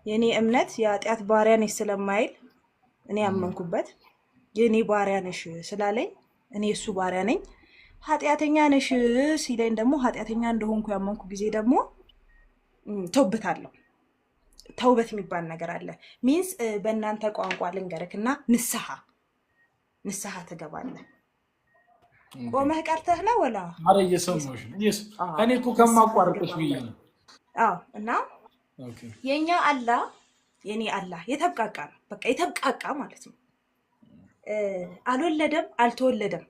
የኔ እምነት የኃጢአት ባሪያ ነሽ ስለማይል እኔ ያመንኩበት የኔ ባሪያ ነሽ ስላለኝ እኔ እሱ ባሪያ ነኝ። ኃጢአተኛ ነሽ ሲለኝ ደግሞ ኃጢአተኛ እንደሆንኩ ያመንኩ ጊዜ ደግሞ ተውበታለሁ። ተውበት የሚባል ነገር አለ። ሚንስ በእናንተ ቋንቋ ልንገርክና ንስሐ ትገባለህ። ቆመህ ቀርተህ ነው ወላ? አረ እየሰማሁሽ ነው። እኔ እኮ ከማቋርጥሽ ብዬ ነው። አዎ። እና የኛ አላህ የኔ አላህ የተብቃቃ ነው። በቃ የተብቃቃ ማለት ነው። አልወለደም አልተወለደም።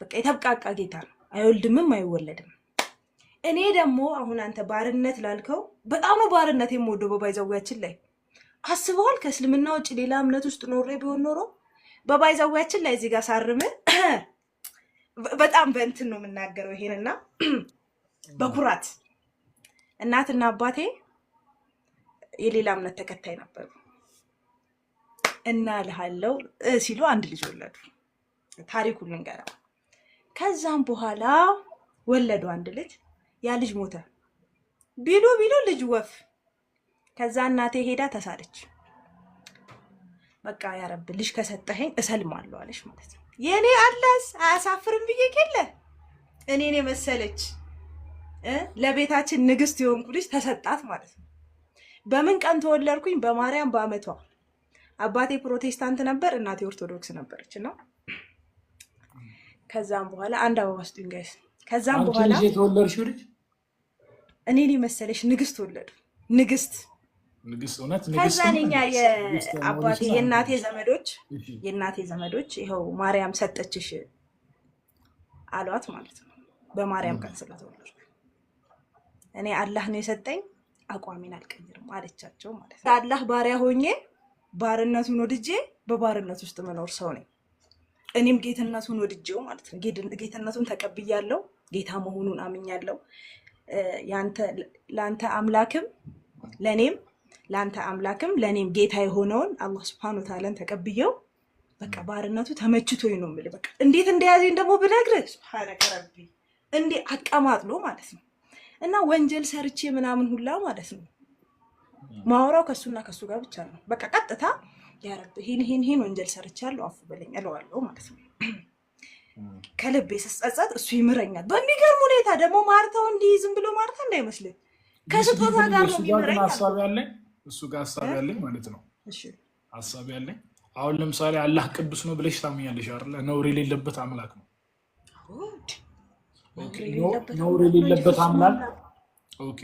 በቃ የተብቃቃ ጌታ ነው። አይወልድምም አይወለድም። እኔ ደግሞ አሁን አንተ ባርነት ላልከው በጣም ነው ባርነት የምወደው። በባይዛዊያችን ላይ አስበዋል። ከእስልምና ውጭ ሌላ እምነት ውስጥ ኖሬ ቢሆን ኖሮ በባይዛዊያችን ላይ እዚህ ጋር ሳርም በጣም በእንትን ነው የምናገረው ይሄንና በኩራት እናትና አባቴ የሌላ እምነት ተከታይ ነበሩ እና ልሃለው ሲሉ አንድ ልጅ ወለዱ። ታሪኩን ልንገረው። ከዛም በኋላ ወለዱ አንድ ልጅ። ያ ልጅ ሞተ። ቢሉ ልጅ ወፍ። ከዛ እናቴ ሄዳ ተሳለች። በቃ ያ ረብ ልጅ ከሰጠኸኝ እሰልማለሁ አለች ማለት ነው። የኔ አላስ አያሳፍርም ብዬ ከለ እኔን የመሰለች ለቤታችን ንግስት የሆንኩ ልጅ ተሰጣት ማለት ነው። በምን ቀን ተወለድኩኝ? በማርያም በአመቷ። አባቴ ፕሮቴስታንት ነበር፣ እናቴ ኦርቶዶክስ ነበረች እና ከዛም በኋላ አንድ አበባ ስጡኝ ጋይስ። ከዛም በኋላ የተወለድሽው ልጅ እኔን የመሰለች ንግስት ወለዱ። ንግስት እውነት ንግስት። ከዛ እኛ የአባቴ የእናቴ ዘመዶች ይኸው ማርያም ሰጠችሽ አሏት ማለት ነው። በማርያም ቀን ስለተወለድኩ እኔ አላህ ነው የሰጠኝ፣ አቋሜን አልቀይርም አለቻቸው ማለት ነው። አላህ ባሪያ ሆኜ ባርነቱን ወድጄ በባርነት ውስጥ መኖር ሰው ነኝ። እኔም ጌትነቱን ወድጄው ማለት ነው። ጌትነቱን ተቀብያለሁ። ጌታ መሆኑን አምኛለሁ። ለአንተ አምላክም ለእኔም ጌታ የሆነውን አላህ ሱብሓነሁ ወተዓላን ተቀብየው በቃ ባርነቱ ተመችቶኝ ነው የምልህ። በቃ እንዴት እንደያዘኝ ደግሞ ብነግርህ ሱብሓነከ ረቢ እንዴ አቀማጥሎ ማለት ነው። እና ወንጀል ሰርቼ ምናምን ሁላ ማለት ነው ማውራው ከሱና ከሱ ጋር ብቻ ነው። በቃ ቀጥታ ያ ረብ ይሄን ወንጀል ሰርቻለሁ አፉ በለኝ እለዋለሁ ማለት ነው። ከልቤ ስጸጸት እሱ ይምረኛል በሚገርም ሁኔታ። ደግሞ ማርታው እንዲህ ዝም ብሎ ማርታ እንዳይመስልህ ከስጦታ ጋር ነው የሚምረኝ። እሱ ጋር ሐሳብ ያለኝ ማለት ነው። እሺ ሐሳብ ያለኝ አሁን ለምሳሌ አላህ ቅዱስ ነው ብለሽ ታምኛለሽ አይደል? ነውር የሌለበት አምላክ ነው። ነውር የሌለበት አምላክ ኦኬ።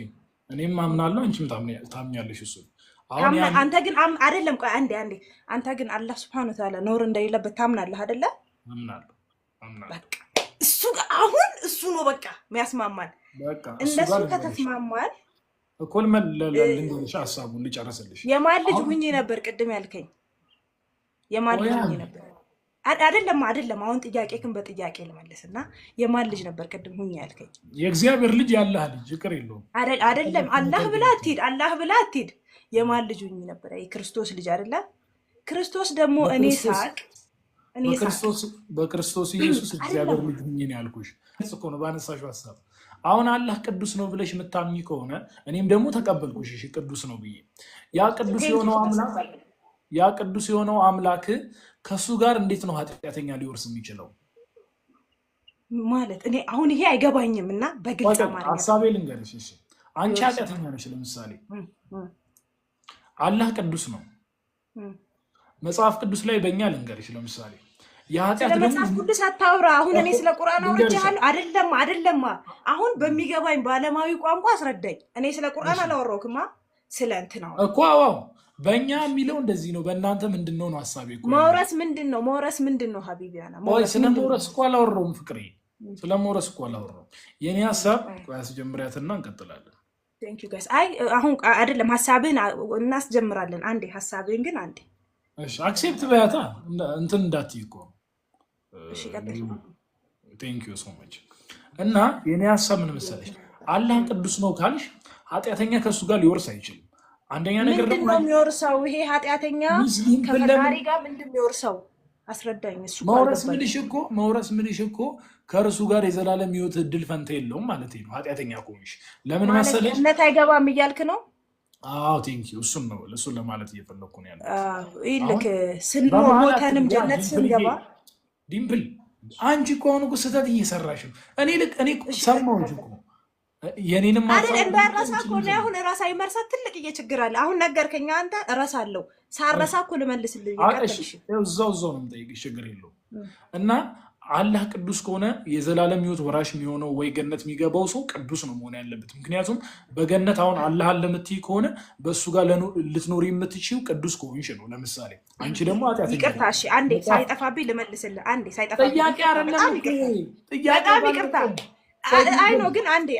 እኔም አምናለሁ፣ አንቺም ታምኛለሽ እሱ። አሁን አንተ ግን አይደለም። ቆይ አንዴ አንተ ግን አላህ ሱብሓነሁ ወተዓላ ነውር እንደሌለበት ታምናለህ አይደለ? አምናለሁ። በቃ እሱ አሁን እሱ ነው በቃ የሚያስማማል። በቃ እነሱ ከተስማማል እኮል ለልንገርሽ ሐሳቡን ልጨርስልሽ። የማን ልጅ ሁኜ ነበር ቅድም ያልከኝ? የማን ልጅ ሁኜ ነበር? አይደለም። አሁን ጥያቄክን በጥያቄ ልመልስና የማን ልጅ ነበር ቅድም ሁኜ ያልከኝ? የእግዚአብሔር ልጅ ያላህ ልጅ ይቅር የለውም። አይደለም አላህ ብላ አትሂድ። የማን ልጅ ሁኜ ነበር? የክርስቶስ ልጅ አይደለ? ክርስቶስ ደግሞ በክርስቶስ ኢየሱስ እግዚአብሔር ልጅ ሁኜ ነው ያልኩሽ እኮ ነው ባነሳሽው ሐሳብ። አሁን አላህ ቅዱስ ነው ብለሽ የምታምኚ ከሆነ እኔም ደግሞ ተቀበልኩሽ። እሺ ቅዱስ ነው ብዬ ያ ቅዱስ የሆነው አምላክ ከሱ ጋር እንዴት ነው ኃጢአተኛ ሊወርስ የሚችለው? ማለት እኔ አሁን ይሄ አይገባኝም እና በግልጽ ማለት ሐሳቤ ልንገርሽ። እሺ አንቺ ኃጢአተኛ ነሽ። ለምሳሌ አላህ ቅዱስ ነው። መጽሐፍ ቅዱስ ላይ በእኛ ልንገርሽ ለምሳሌ መጽሐፍ ቅዱስ አታውራ። አሁን እኔ ስለ ቁርአን አውርቻለሁ። አይደለም አሁን በሚገባኝ በዓለማዊ ቋንቋ አስረዳኝ። እኔ ስለ ቁርአን አላወራሁማ፣ ስለ እንትን ነው እኮ። አዎ በእኛ የሚለው እንደዚህ ነው። በእናንተ ምንድነው ነው ሐሳቤ? መውረስ ምንድነው ሀቢቢያና? ስለ መውረስ እኮ አላወራሁም ፍቅሬ፣ ስለ መውረስ እኮ አላወራሁም። የኔ ሐሳብ አስጀምሪያትና እንቀጥላለን። ቴንክ ዩ ጋይስ። አሁን አይደለም ሐሳብህን እናስጀምራለን። አንዴ ሐሳብህን ግን አንዴ እሺ አክሴፕት በያታ እንትን እንዳትይ እኮ። እሺ ቀጥል። ቴንክ ዩ ሶ ማች። እና የኔ ሐሳብ ምን መሰለሽ፣ አላህ ቅዱስ ነው ካልሽ ኃጢአተኛ ከሱ ጋር ሊወርስ አይችልም። አንደኛ ነገር ደግሞ ምንድነው የሚወርሰው? ይሄ ኃጢአተኛ ከፈጣሪ ጋር ምንድነው የሚወርሰው? አስረዳኝ። እሱ መውረስ ምንሽ እኮ ከእርሱ ጋር የዘላለም ሕይወት እድል ፈንታ የለውም ማለት ነው። ኃጢአተኛ ከሆንሽ ለምን መሰለሽ እምነት አይገባም እያልክ ነው? ቴንክ ዩ እሱን ለማለት እየፈለኩ ነው ያለው። ይልክ ሞተንም ጀነት ስንገባ ዲምፕል አንቺ እኮ አሁን እኮ ስህተት እየሰራሽ ነው። እኔ ሰማሁሽ እኮ የኔንም አይደል እንዳረሳ እኮ ነው። አሁን ራሳ ይመርሳት ትልቅ ችግር አለ። አሁን ነገርከኝ አንተ እረሳለሁ ሳረሳ እኮ ልመልስልህ ይቀጥልሽ። እዛው ነው የምጠይቅሽ፣ ችግር የለውም። እና አላህ ቅዱስ ከሆነ የዘላለም ሕይወት ወራሽ የሚሆነው ወይ ገነት የሚገባው ሰው ቅዱስ ነው መሆን ያለበት። ምክንያቱም በገነት አሁን አላህ አለ የምትይ ከሆነ በእሱ ጋር ልትኖሪ የምትችይው ቅዱስ ከሆንሽ ነው። ለምሳሌ አንቺ ደግሞ ኃጢአት ይቅርታ፣ እሺ አንዴ ሳይጠፋብኝ ልመልስልህ። አንዴ ሳይጠፋብኝ ጥያቄ አይደለም በጣም ይቅርታ። አይ ነው ግን አንዴ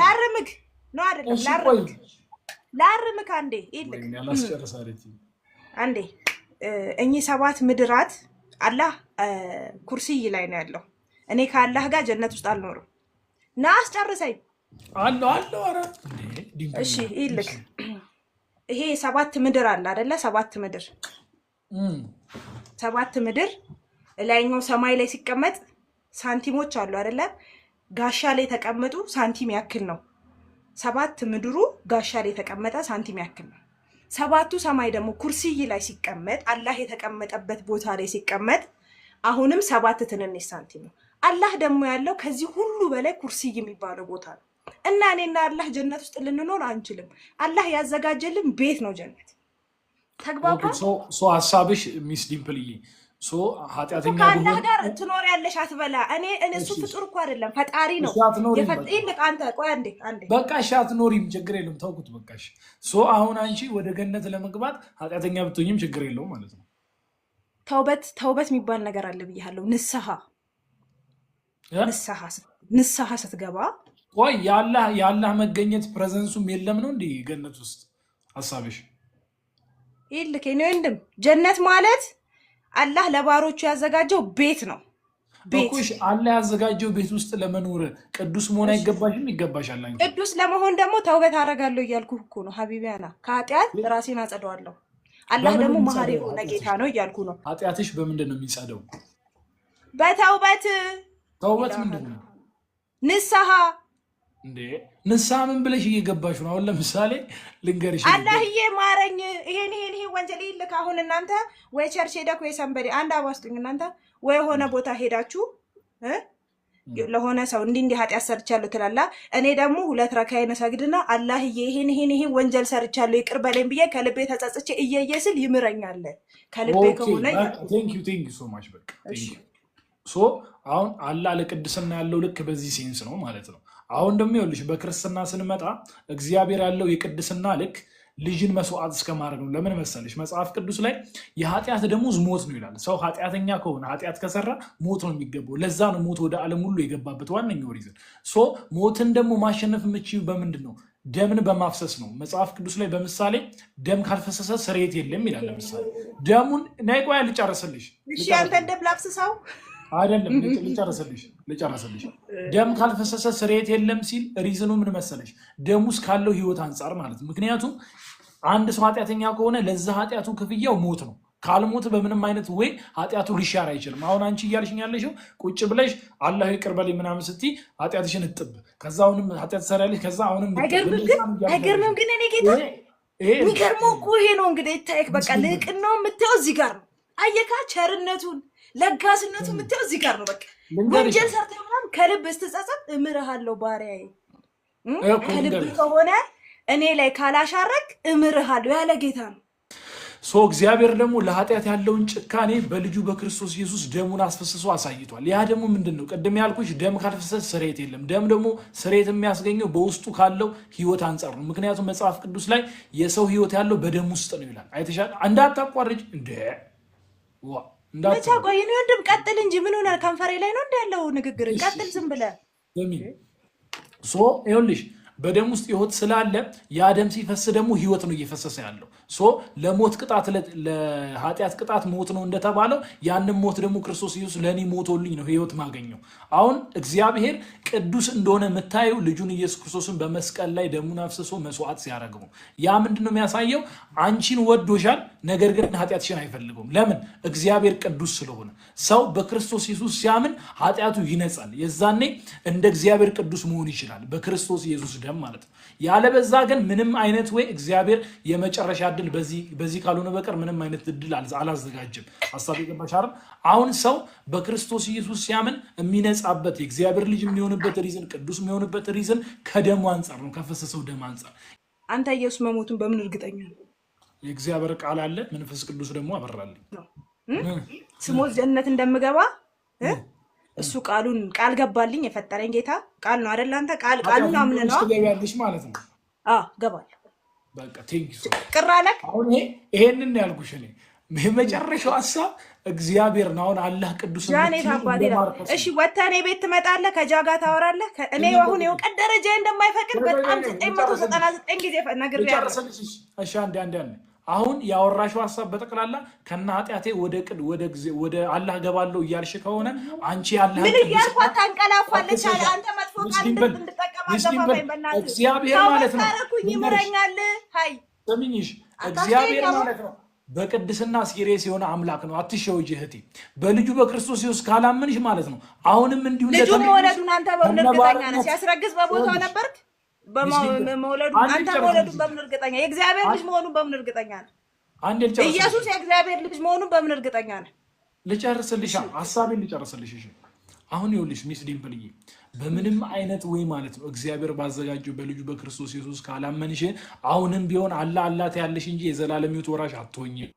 ላርምክ ነው አይደለም ላርምክ አንዴ ይልክ አንዴ እኚህ 7 ምድራት አላህ ኩርሲይ ላይ ነው ያለው። እኔ ከአላህ ጋር ጀነት ውስጥ አልኖርም። ና አስጨርሰኝ አለው። ኧረ እሺ ይልክ ይሄ 7 ምድር አለ አይደለ? 7 ምድር ላይኛው ሰማይ ላይ ሲቀመጥ ሳንቲሞች አሉ አይደለ? ጋሻ ላይ የተቀመጡ ሳንቲም ያክል ነው። 7 ምድሩ ጋሻ ላይ የተቀመጠ ሳንቲም ያክል ነው። 7ቱ ሰማይ ደግሞ ኩርሲይ ላይ ሲቀመጥ አላህ የተቀመጠበት ቦታ ላይ ሲቀመጥ አሁንም 7 ትንንሽ ሳንቲም ነው። አላህ ደግሞ ያለው ከዚህ ሁሉ በላይ ኩርሲይ የሚባለው ቦታ ነው። እና እኔና አላህ ጀነት ውስጥ ልንኖር አንችልም። አላህ ያዘጋጀልን ቤት ነው ጀነት። ተግባባ? ሀሳብሽ ሚስ ዲምፕልዬ ኃጢአተኛ ከአላህ ጋር ትኖር ያለሽ አትበላ። እሱ ፍጡር እኮ አይደለም ፈጣሪ ነው። አንተ ቆይ አንዴ በቃ እሺ፣ አትኖሪም ችግር የለውም ተውኩት በቃ እሺ። አሁን አንቺ ወደ ገነት ለመግባት ኃጢአተኛ ብትሆኝም ችግር የለውም ማለት ነው። ተውበት የሚባል ነገር አለ ብያለሁ። ንስሐ ስትገባ ቆይ የአላህ መገኘት ፕሬዘንሱም የለም ነው እንዴ ገነት ውስጥ ሀሳብሽ? ይልክ ነው እንድም ጀነት ማለት አላህ ለባሮቹ ያዘጋጀው ቤት ነው። ቤት አላህ ያዘጋጀው ቤት ውስጥ ለመኖር ቅዱስ መሆን አይገባሽም? ይገባሻል። ቅዱስ ለመሆን ደግሞ ተውበት አደርጋለሁ እያልኩህ እኮ ነው ሀቢቢያና። ከኃጢአት ራሴን አጸደዋለሁ። አላህ ደግሞ መሐሪ የሆነ ጌታ ነው እያልኩ ነው። ኃጢአትሽ በምንድን ነው የሚጸደው? በተውበት። ተውበት ምንድን ነው? ንስሐ እንዴ ንስሐ ምን ብለሽ እየገባሽ ነው? አሁን ለምሳሌ ልንገርሽ፣ አላህዬ ማረኝ ይሄን ወንጀል ይልክ። አሁን እናንተ ወይ ቸርች ሄደክ ወይ ሰንበዴ አንድ አባስጡኝ እናንተ ወይ የሆነ ቦታ ሄዳችሁ ለሆነ ሰው እንዲህ ኃጢአት ሰርቻለሁ ትላላ። እኔ ደግሞ 2 ረካዬን ሰግድና አላህዬ ይሄን ወንጀል ሰርቻለሁ ይቅር በለኝ ብዬ ከልቤ ተጸጽቼ እየየ ስል ይምረኛል። ከልቤ ከሆነ ቴንክ ዩ ሶ ማች። በቃ አሁን አላህ ለቅድስና ያለው ልክ በዚህ ሴንስ ነው ማለት ነው። አሁን ደግሞ ይኸውልሽ በክርስትና ስንመጣ እግዚአብሔር ያለው የቅድስና ልክ ልጅን መስዋዕት እስከማድረግ ነው። ለምን መሰለሽ መጽሐፍ ቅዱስ ላይ የኃጢአት ደሞዝ ሞት ነው ይላል። ሰው ኃጢአተኛ ከሆነ ኃጢአት ከሰራ ሞት ነው የሚገባው። ለዛ ነው ሞት ወደ ዓለም ሁሉ የገባበት ዋነኛው ሪዝን። ሞትን ደግሞ ማሸነፍ የምችይው በምንድን ነው? ደምን በማፍሰስ ነው። መጽሐፍ ቅዱስ ላይ በምሳሌ ደም ካልፈሰሰ ስርየት የለም ይላል። ለምሳሌ ደሙን ናይቆያ ልጨርስልሽ። እሺ አንተ ደም ላፍስሰው አይደለም ልጨርስልሽ። ደም ካልፈሰሰ ስርየት የለም ሲል ሪዝኑ ምን መሰለሽ? ደም ውስጥ ካለው ህይወት አንጻር ማለት ነው። ምክንያቱም አንድ ሰው ኃጢአተኛ ከሆነ ለዛ ኃጢአቱ ክፍያው ሞት ነው። ካልሞት በምንም አይነት ወይ ኃጢአቱ ሊሻር አይችልም። አሁን አንቺ እያልሽኝ ያለሽው ቁጭ ብለሽ አላህ ይቅር በለኝ ምናምን ስትይ ኃጢአትሽን እጥብ፣ ከዛ አሁንም ኃጢአት ትሰሪያለሽ፣ ከዛ አሁንም አይገርምም? ግን እኔ ጌታ የሚገርመው እኮ ይሄ ነው እንግዲህ ይታየክ። በቃ ልቅን ነው የምታየው እዚህ ጋር ነው። አየካ ቸርነቱን ለጋስነቱ የምታየው እዚህ ጋር ነው። በቃ ወንጀል ሰርተህ ምናምን ከልብ ስትጸጸት እምርሃለሁ ባሪያዬ፣ ከልብ ከሆነ እኔ ላይ ካላሻረክ እምርሃለሁ ያለ ጌታ ነው። እግዚአብሔር ደግሞ ለኃጢአት ያለውን ጭካኔ በልጁ በክርስቶስ ኢየሱስ ደሙን አስፈስሶ አሳይቷል። ያ ደግሞ ምንድን ነው? ቅድም ያልኩሽ ደም ካልፈሰሰ ስርየት የለም። ደም ደግሞ ስርየት የሚያስገኘው በውስጡ ካለው ህይወት አንጻር ነው። ምክንያቱም መጽሐፍ ቅዱስ ላይ የሰው ህይወት ያለው በደም ውስጥ ነው ይላል። አይተሻል? እንዳታቋርጭ እንደ መቻ ቆይ ነው ወንድም፣ ቀጥል እንጂ ምን ሆነ? ከንፈሬ ላይ ነው እንደ ያለው ንግግር። ቀጥል ዝም ብለህ ይኸውልሽ በደም ውስጥ ህይወት ስላለ ያ ደም ሲፈስ ደግሞ ህይወት ነው እየፈሰሰ ያለው። ለሞት ቅጣት ለኃጢአት ቅጣት ሞት ነው እንደተባለው ያንን ሞት ደግሞ ክርስቶስ ኢየሱስ ለእኔ ሞቶልኝ ነው ህይወት ማገኘው። አሁን እግዚአብሔር ቅዱስ እንደሆነ የምታየው ልጁን ኢየሱስ ክርስቶስን በመስቀል ላይ ደሙን አፍስሶ መስዋዕት ሲያደርግ ነው። ያ ምንድን ነው የሚያሳየው? አንቺን ወዶሻል፣ ነገር ግን ኃጢአትሽን አይፈልገውም። ለምን? እግዚአብሔር ቅዱስ ስለሆነ። ሰው በክርስቶስ ኢየሱስ ሲያምን ኃጢአቱ ይነጻል። የዛኔ እንደ እግዚአብሔር ቅዱስ መሆን ይችላል በክርስቶስ ኢየሱስ ደም ማለት ነው። ያለበዛ ግን ምንም አይነት ወይ እግዚአብሔር የመጨረሻ እድል በዚህ ካልሆነ በቀር ምንም አይነት እድል አላዘጋጅም። ሀሳብ የገባሻል። አሁን ሰው በክርስቶስ ኢየሱስ ሲያምን የሚነጻበት የእግዚአብሔር ልጅ የሚሆንበት ሪዝን ቅዱስ የሚሆንበት ሪዝን ከደሙ አንጻር ነው፣ ከፈሰሰው ደም አንጻር። አንተ ኢየሱስ መሞቱን በምን እርግጠኛ ነው? የእግዚአብሔር ቃል አለ፣ መንፈስ ቅዱስ ደግሞ አበራልኝ። ስሞት ጀነት እንደምገባ እሱ ቃል ገባልኝ። የፈጠረኝ ጌታ ቃል ነው አይደል? አንተ ቃሉን አምነህ ነው ትገቢያለሽ ማለት ነው። ገባለሁ። በቃ ቴንክ ዩ። ቅር አለህ? አሁን ይሄንን ያልኩሽ እኔ የመጨረሻው ሀሳብ እግዚአብሔር ነው። አሁን አላህ ቅዱስ ነው። ጃኔት አባቴ ነው። እሺ ወተህ እኔ ቤት ትመጣለህ፣ ከጃጋ ታወራለህ። እኔ አሁን የእውቀት ደረጃ እንደማይፈቅድ በጣም 999 ጊዜ ነግሬሃለሁ። እሺ አንዴ አሁን ያወራሽው ሀሳብ በጠቅላላ ከና ኃጢአቴ ወደ አላህ ገባለሁ እያልሽ ከሆነ አንቺ አላህ ምን እያልኳት ታንቀላፋለች አለ። አንተ መጥፎ ቃል እንድትጠቀም አገፋፋኝ። በእናትህ እግዚአብሔር ማለት ነው ይምረኛል። ሃይ ሰሚኝሽ፣ እግዚአብሔር ማለት ነው በቅድስና ሲሪየስ የሆነ አምላክ ነው። አትሸውጂ እህቴ። በልጁ በክርስቶስ ኢየሱስ ካላመንሽ ማለት ነው አሁንም እንዲሁ ልጁ መውለዱን አንተ በምን እርግጠኛ ነህ? ሲያስረግዝ በቦታው ነበርክ? አንተ መውለዱን በምን እርግጠኛ? የእግዚአብሔር ልጅ መሆኑን በምን እርግጠኛ ነህ? ኢየሱስ የእግዚአብሔር ልጅ መሆኑን በምን እርግጠኛ ነህ? ልጨርስልሽ፣ ሀሳቤን ልጨርስልሽ። እሺ አሁን ይኸውልሽ ሚስ ዲምፕልዬ፣ በምንም አይነት ወይ ማለት ነው እግዚአብሔር ባዘጋጀው በልጁ በክርስቶስ ኢየሱስ ካላመንሽ አሁንም ቢሆን አላህ ያለሽ እንጂ የዘላለም ሕይወት ወራሽ አትሆኝም።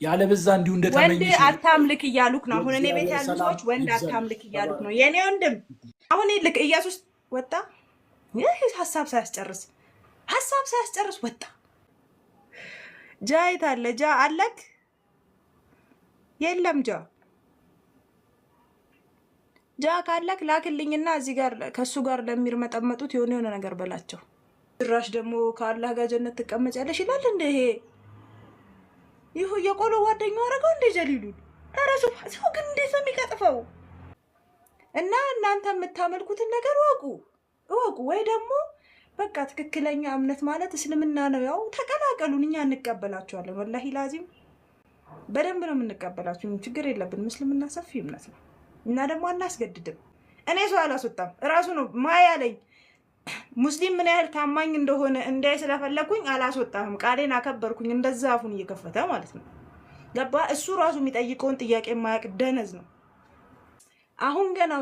ያለበዛ እንዲሁ እንደተመኘሽ ወንድ አታምልክ እያሉክ ነው። አሁን እኔ ቤት ያሉ ሰዎች ወንድ አታምልክ እያሉክ ነው። የኔ ወንድም አሁን ልክ ኢየሱስ ወጣ። ይህ ሀሳብ ሳያስጨርስ ወጣ። ጃይት አለ ጃ አለክ የለም ጃ ካለክ ላክልኝና እዚህ ጋር ከሱ ጋር ለሚርመጠመጡት የሆነ ነገር በላቸው። ድራሽ ደግሞ ከአላህ ጋር ጀነት ትቀመጫለሽ ይላል እንደ ይሁ የቆሎ ጓደኛው አደረገው እንደ ጀሊሉ ራሱ ሰው ግን እንዴት ነው የሚቀጥፈው? እና እናንተ የምታመልኩትን ነገር እወቁ ወይ ደግሞ በቃ ትክክለኛ እምነት ማለት እስልምና ነው። ያው ተቀላቀሉን፣ እኛ እንቀበላችኋለን። ወላሂ ላዚም በደንብ ነው የምንቀበላችሁ። ችግር የለብንም። እስልምና ሰፊ እምነት ነው እና ደግሞ አናስገድድም። እኔ ሰው አላስወጣም፣ እራሱ ነው ማያለኝ። ሙስሊም ምን ያህል ታማኝ እንደሆነ እንዳይ ስለፈለኩኝ አላስወጣም። ቃሌን አከበርኩኝ። እንደዛ አፉን እየከፈተ ማለት ነው። ገባ? እሱ ራሱ የሚጠይቀውን ጥያቄ የማያውቅ ደነዝ ነው። አሁን ገና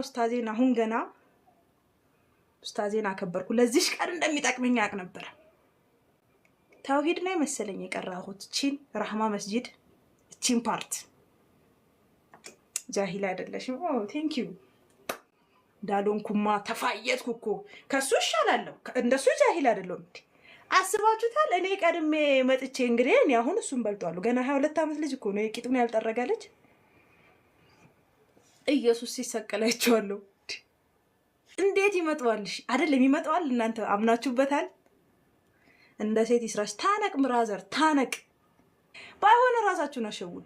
ኡስታዜን አከበርኩ። ለዚህ ቀን እንደሚጠቅመኝ ያውቅ ነበር። ተውሂድ ነው መሰለኝ የቀራሁት። ቺን ረህማ መስጂድ ቺን ፓርት ጃሂል አይደለሽም። ቴንክ ዩ ዳሎንኩማ ተፋየትኩ እኮ ከሱ ይሻላለሁ። እንደሱ ጃሂል አይደለም። አስባችሁታል? እኔ ቀድሜ መጥቼ እንግዲህ እኔ አሁን እሱን በልጧሉ። ገና 22 ዓመት ልጅ እኮ ነው። የቂጡን ያልጠረገ ልጅ ኢየሱስ ሲሰቀላቸዋለሁ። እንዴት ይመጣዋልሽ? አይደለም ይመጣዋል። እናንተ አምናችሁበታል። እንደ ሴት ይስራሽ። ታነቅ ምራዘር ታነቅ። ባይሆን ራሳችሁን አሸውዱ።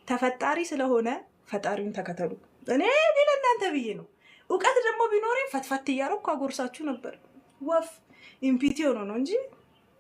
ተፈጣሪ ስለሆነ ፈጣሪውን ተከተሉ። እኔ ለእናንተ ብዬ ነው። እውቀት ደግሞ ቢኖረኝ ፈትፈት እያረኩ አጎርሳችሁ ነበር። ወፍ ኢምፒቲ ሆኖ ነው እንጂ